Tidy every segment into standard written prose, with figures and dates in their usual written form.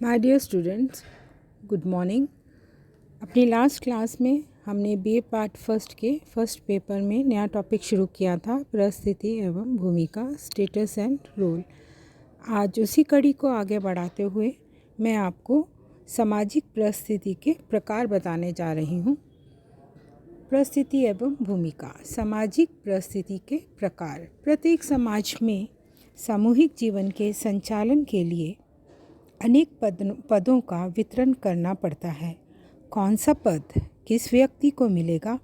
My dear students, good morning. अपनी last class में हमने बीए पार्ट फर्स्ट के फर्स्ट पेपर में नया टॉपिक शुरू किया था, परिस्थिति एवं भूमिका, स्टेटस एंड रोल। आज उसी कड़ी को आगे बढ़ाते हुए मैं आपको सामाजिक परिस्थिति के प्रकार बताने जा रही हूँ। परिस्थिति एवं भूमिका, सामाजिक परिस्थिति के प्रकार। प्रत्येक समाज में सामूहिक जीवन के संचालन के लिए अनेक पदों का वितरण करना पड़ता है। कौन सा पद किस व्यक्ति को मिलेगा,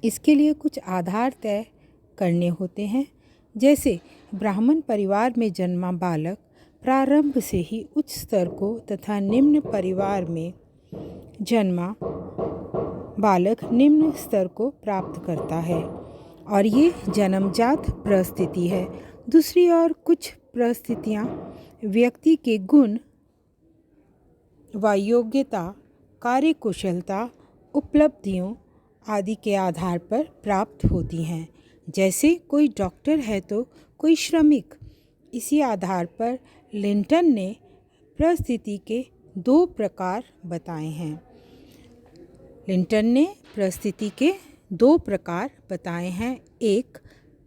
इसके लिए कुछ आधार तय करने होते हैं। जैसे ब्राह्मण परिवार में जन्मा बालक प्रारंभ से ही उच्च स्तर को तथा निम्न परिवार में जन्मा बालक निम्न स्तर को प्राप्त करता है और ये जन्मजात परिस्थिति है। दूसरी ओर कुछ परिस्थितियाँ व्यक्ति के गुण व योग्यता, कार्यकुशलता, उपलब्धियों आदि के आधार पर प्राप्त होती हैं। जैसे कोई डॉक्टर है तो कोई श्रमिक। इसी आधार पर लिंटन ने परिस्थिति के दो प्रकार बताए हैं। लिंटन ने परिस्थिति के दो प्रकार बताए हैं, एक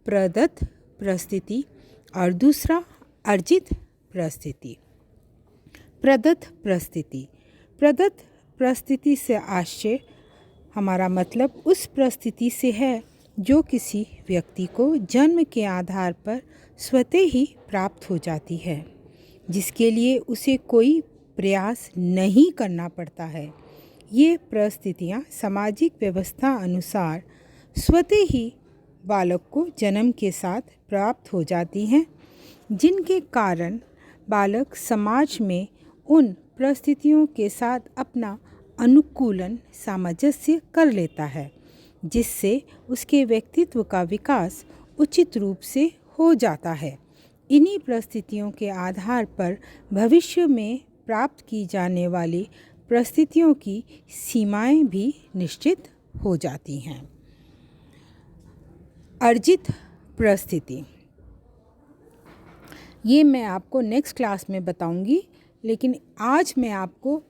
प्रदत्त परिस्थिति और दूसरा अर्जित परिस्थिति। प्रदत्त परिस्थिति। प्रदत्त परिस्थिति से आशय हमारा मतलब उस परिस्थिति से है जो किसी व्यक्ति को जन्म के आधार पर स्वतः ही प्राप्त हो जाती है, जिसके लिए उसे कोई प्रयास नहीं करना पड़ता है। ये परिस्थितियाँ सामाजिक व्यवस्था अनुसार स्वतः ही बालक को जन्म के साथ प्राप्त हो जाती हैं, जिनके कारण बालक समाज में उन परिस्थितियों के साथ अपना अनुकूलन सामंजस्य कर लेता है, जिससे उसके व्यक्तित्व का विकास उचित रूप से हो जाता है। इन्हीं परिस्थितियों के आधार पर भविष्य में प्राप्त की जाने वाली परिस्थितियों की सीमाएं भी निश्चित हो जाती हैं। अर्जित परिस्थिति, ये मैं आपको नेक्स्ट क्लास में बताऊंगी, लेकिन आज मैं आपको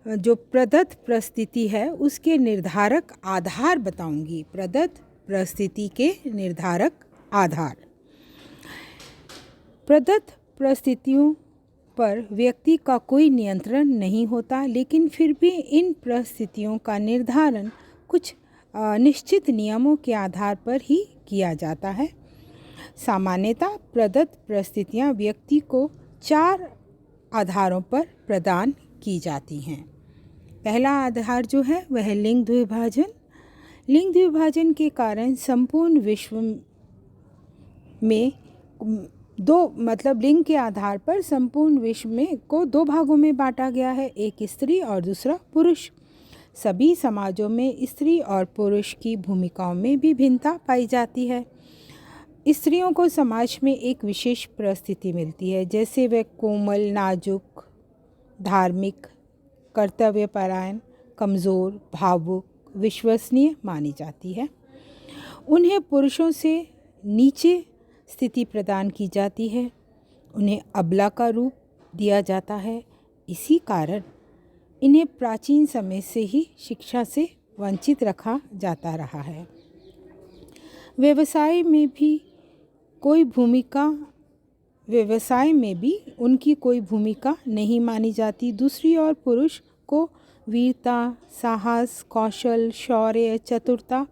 जो प्रदत्त परिस्थिति है उसके निर्धारक आधार बताऊंगी। प्रदत्त परिस्थिति के निर्धारक आधार। प्रदत्त परिस्थितियों पर व्यक्ति का कोई नियंत्रण नहीं होता, लेकिन फिर भी इन परिस्थितियों का निर्धारण कुछ निश्चित नियमों के आधार पर ही किया जाता है। सामान्यतः प्रदत्त परिस्थितियाँ व्यक्ति को चार आधारों पर प्रदान की जाती हैं। पहला आधार जो है वह लिंग द्विभाजन। लिंग द्विभाजन के कारण संपूर्ण विश्व में लिंग के आधार पर संपूर्ण विश्व में को दो भागों में बांटा गया है, एक स्त्री और दूसरा पुरुष। सभी समाजों में स्त्री और पुरुष की भूमिकाओं में भी भिन्नता पाई जाती है। स्त्रियों को समाज में एक विशेष परिस्थिति मिलती है, जैसे वे कोमल, नाजुक, धार्मिक, कर्तव्यपरायण, कमज़ोर, भावुक, विश्वसनीय मानी जाती है। उन्हें पुरुषों से नीचे स्थिति प्रदान की जाती है, उन्हें अबला का रूप दिया जाता है। इसी कारण इन्हें प्राचीन समय से ही शिक्षा से वंचित रखा जाता रहा है। व्यवसाय में भी उनकी कोई भूमिका नहीं मानी जाती। दूसरी ओर पुरुष को वीरता, साहस, कौशल, शौर्य, चतुरता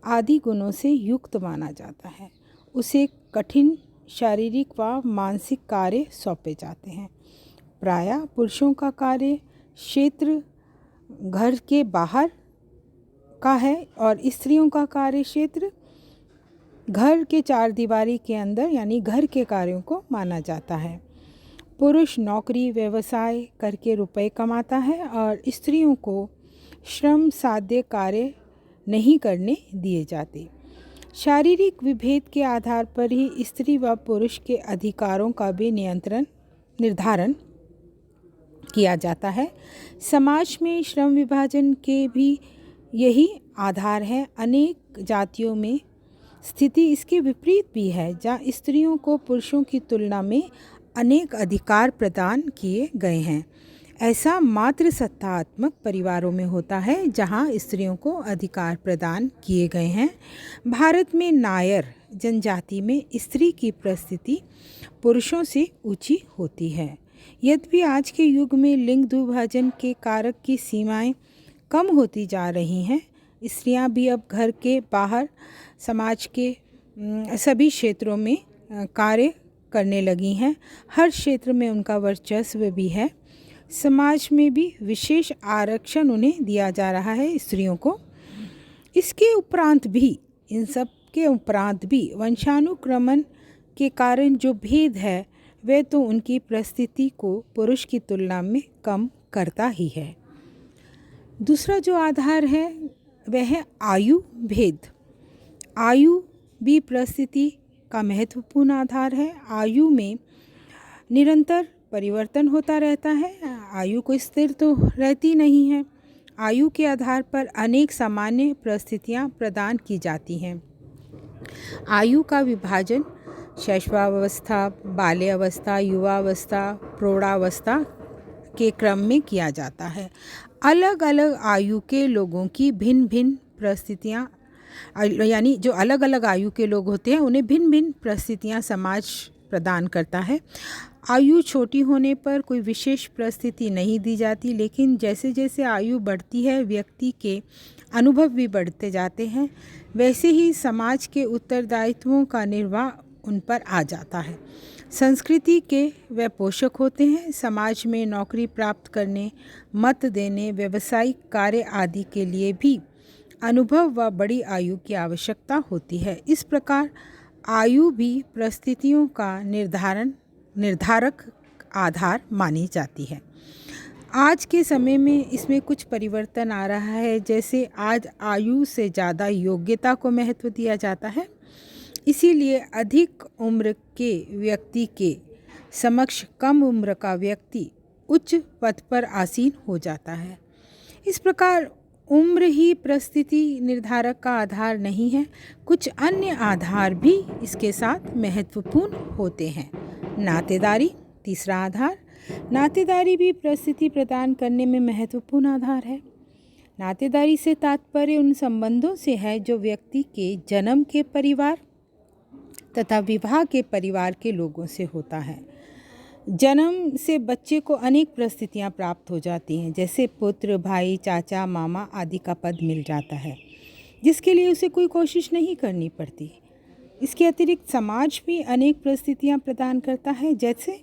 आदि गुणों से युक्त माना जाता है। उसे कठिन शारीरिक व मानसिक कार्य सौंपे जाते हैं। प्रायः पुरुषों का कार्य क्षेत्र घर के बाहर का है और स्त्रियों का कार्य क्षेत्र घर के चार दीवारी के अंदर यानी घर के कार्यों को माना जाता है। पुरुष नौकरी व्यवसाय करके रुपए कमाता है और स्त्रियों को श्रम साध्य कार्य नहीं करने दिए जाते। शारीरिक विभेद के आधार पर ही स्त्री व पुरुष के अधिकारों का भी निर्धारण किया जाता है। समाज में श्रम विभाजन के भी यही आधार है। अनेक जातियों में स्थिति इसके विपरीत भी है, जहाँ स्त्रियों को पुरुषों की तुलना में अनेक अधिकार प्रदान किए गए हैं। ऐसा मातृ सत्तात्मक परिवारों में होता है जहां स्त्रियों को अधिकार प्रदान किए गए हैं। भारत में नायर जनजाति में स्त्री की परिस्थिति पुरुषों से ऊंची होती है। यद्यपि आज के युग में लिंग दुर्भाजन के कारक की सीमाएं कम होती जा रही हैं, स्त्रियां भी अब घर के बाहर समाज के सभी क्षेत्रों में कार्य करने लगी हैं। हर क्षेत्र में उनका वर्चस्व भी है। समाज में भी विशेष आरक्षण उन्हें दिया जा रहा है स्त्रियों को। इसके उपरांत भी, इन सब के उपरांत भी वंशानुक्रमण के कारण जो भेद है वह तो उनकी परिस्थिति को पुरुष की तुलना में कम करता ही है। दूसरा जो आधार है वह है आयु भेद। आयु भी परिस्थिति का महत्वपूर्ण आधार है। आयु में निरंतर परिवर्तन होता रहता है। आयु को स्थिर तो रहती नहीं है। आयु के आधार पर अनेक सामान्य परिस्थितियां प्रदान की जाती हैं। आयु का विभाजन शैशवावस्था, बाल्यावस्था, युवावस्था, प्रौढ़ावस्था के क्रम में किया जाता है। अलग अलग आयु के लोगों की भिन्न भिन्न परिस्थितियाँ, यानी जो अलग अलग आयु के लोग होते हैं उन्हें भिन्न भिन्न परिस्थितियाँ समाज प्रदान करता है। आयु छोटी होने पर कोई विशेष परिस्थिति नहीं दी जाती, लेकिन जैसे जैसे आयु बढ़ती है व्यक्ति के अनुभव भी बढ़ते जाते हैं, वैसे ही समाज के उत्तरदायित्वों का निर्वाह उन पर आ जाता है। संस्कृति के वे पोषक होते हैं। समाज में नौकरी प्राप्त करने, मत देने, व्यावसायिक कार्य आदि के लिए भी अनुभव व बड़ी आयु की आवश्यकता होती है। इस प्रकार आयु भी परिस्थितियों का निर्धारक आधार मानी जाती है। आज के समय में इसमें कुछ परिवर्तन आ रहा है। जैसे आज आयु से ज़्यादा योग्यता को महत्व दिया जाता है, इसीलिए अधिक उम्र के व्यक्ति के समक्ष कम उम्र का व्यक्ति उच्च पद पर आसीन हो जाता है। इस प्रकार उम्र ही परिस्थिति निर्धारक का आधार नहीं है, कुछ अन्य आधार भी इसके साथ महत्वपूर्ण होते हैं। नातेदारी तीसरा आधार। नातेदारी भी परिस्थिति प्रदान करने में महत्वपूर्ण आधार है। नातेदारी से तात्पर्य उन संबंधों से है जो व्यक्ति के जन्म के परिवार तथा विवाह के परिवार के लोगों से होता है। जन्म से बच्चे को अनेक परिस्थितियां प्राप्त हो जाती हैं, जैसे पुत्र, भाई, चाचा, मामा आदि का पद मिल जाता है, जिसके लिए उसे कोई कोशिश नहीं करनी पड़ती। इसके अतिरिक्त समाज भी अनेक परिस्थितियां प्रदान करता है, जैसे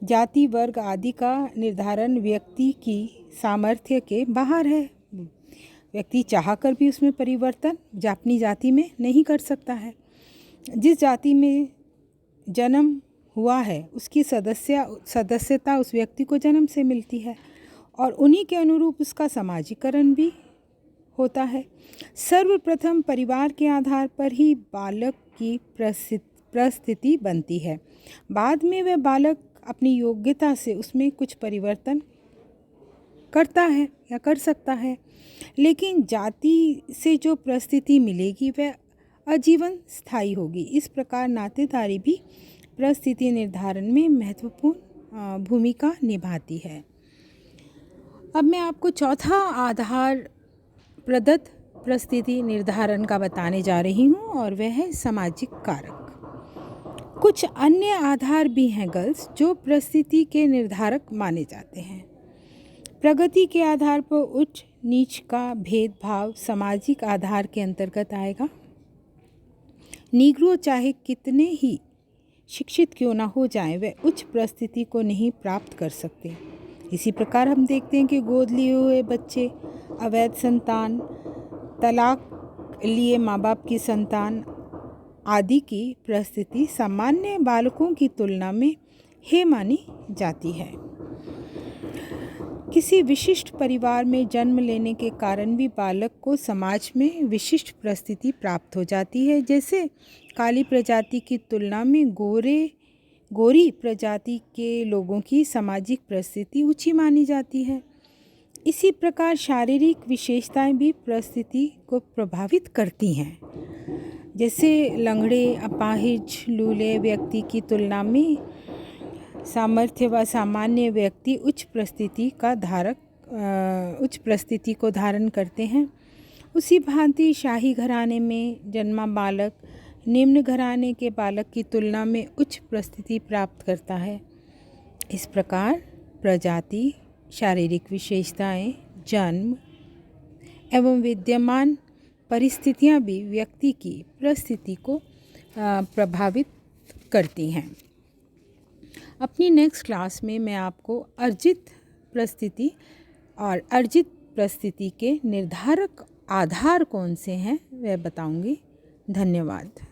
जाति, वर्ग आदि का निर्धारण व्यक्ति की सामर्थ्य के बाहर है। व्यक्ति चाहकर भी उसमें परिवर्तन अपनी जाति में नहीं कर सकता है। जिस जाति में जन्म हुआ है उसकी सदस्यता उस व्यक्ति को जन्म से मिलती है और उन्हीं के अनुरूप उसका समाजीकरण भी होता है। सर्वप्रथम परिवार के आधार पर ही बालक की परिस्थिति बनती है। बाद में वह बालक अपनी योग्यता से उसमें कुछ परिवर्तन करता है या कर सकता है, लेकिन जाति से जो परिस्थिति मिलेगी वह आजीवन स्थायी होगी। इस प्रकार नातेदारी भी परिस्थिति निर्धारण में महत्वपूर्ण भूमिका निभाती है। अब मैं आपको चौथा आधार प्रदत्त परिस्थिति निर्धारण का बताने जा रही हूँ और वह है सामाजिक कारक। कुछ अन्य आधार भी हैं गर्ल्स जो परिस्थिति के निर्धारक माने जाते हैं। प्रगति के आधार पर उच्च नीच का भेदभाव सामाजिक आधार के अंतर्गत आएगा। नीग्रो चाहे कितने ही शिक्षित क्यों ना हो जाएं, वे उच्च परिस्थिति को नहीं प्राप्त कर सकते। इसी प्रकार हम देखते हैं कि गोद लिए हुए बच्चे, अवैध संतान, तलाक लिए माँ बाप की संतान आदि की परिस्थिति सामान्य बालकों की तुलना में हे मानी जाती है। किसी विशिष्ट परिवार में जन्म लेने के कारण भी बालक को समाज में विशिष्ट परिस्थिति प्राप्त हो जाती है। जैसे काली प्रजाति की तुलना में गोरी प्रजाति के लोगों की सामाजिक परिस्थिति ऊंची मानी जाती है। इसी प्रकार शारीरिक विशेषताएं भी परिस्थिति को प्रभावित करती हैं। जैसे लंगड़े, अपाहिज, लूले व्यक्ति की तुलना में सामर्थ्य व सामान्य व्यक्ति उच्च परिस्थिति को धारण करते हैं। उसी भांति शाही घराने में जन्मा बालक निम्न घराने के बालक की तुलना में उच्च परिस्थिति प्राप्त करता है। इस प्रकार प्रजाति, शारीरिक विशेषताएं, जन्म एवं विद्यमान परिस्थितियां भी व्यक्ति की परिस्थिति को प्रभावित करती हैं। अपनी नेक्स्ट क्लास में मैं आपको अर्जित परिस्थिति और अर्जित परिस्थिति के निर्धारक आधार कौन से हैं वह बताऊंगी। धन्यवाद।